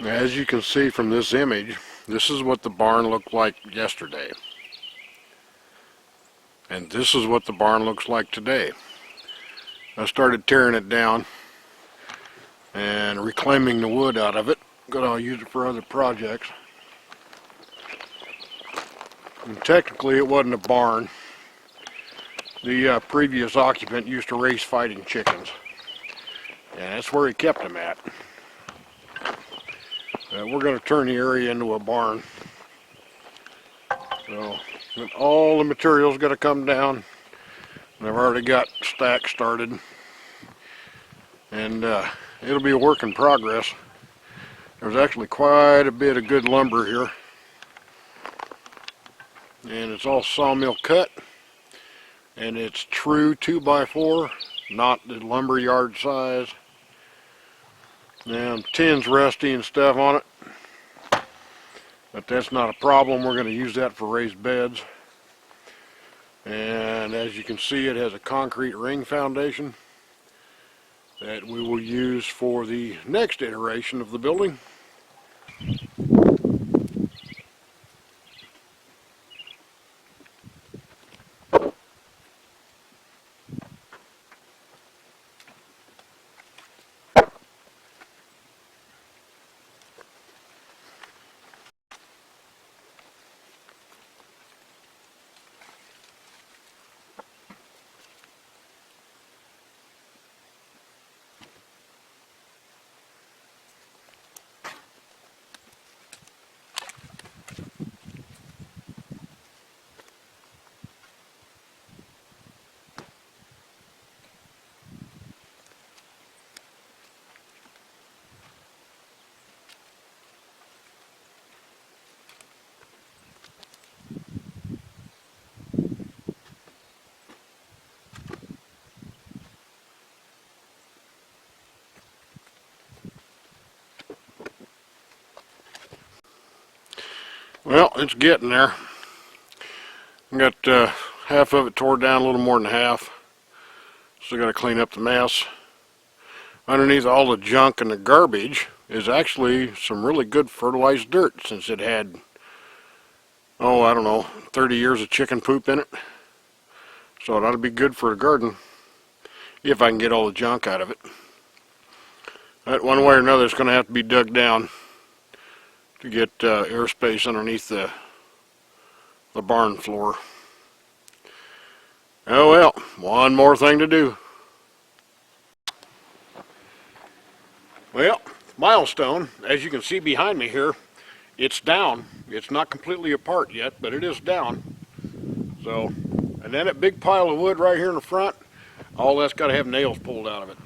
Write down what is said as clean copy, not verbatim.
As you can see from this image, this is what the barn looked like yesterday. And this is what the barn looks like today. I started tearing it down and reclaiming the wood out of it. I'll use it for other projects. And technically it wasn't a barn. The previous occupant used to raise fighting chickens. And that's where he kept them at. We're going to turn the area into a barn. So all the material's got to come down. And I've already got stacks started. And it'll be a work in progress. There's actually quite a bit of good lumber here. And it's all sawmill cut. And it's true 2x4, not the lumber yard size. Now, tin's rusty and stuff on it, but that's not a problem. We're going to use that for raised beds. And as you can see, it has a concrete ring foundation that we will use for the next iteration of the building. Well, it's getting there. I got half of it tore down, a little more than half. Still got to clean up the mess. Underneath all the junk and the garbage is actually some really good fertilized dirt, since it had, oh, I don't know, 30 years of chicken poop in it. So it ought to be good for a garden, if I can get all the junk out of it. But one way or another, it's going to have to be dug down to get airspace underneath the barn floor. Oh well, one more thing to do. Well, milestone, as you can see behind me here, it's down. It's not completely apart yet, but it is down. So, and then that big pile of wood right here in the front, all that's got to have nails pulled out of it.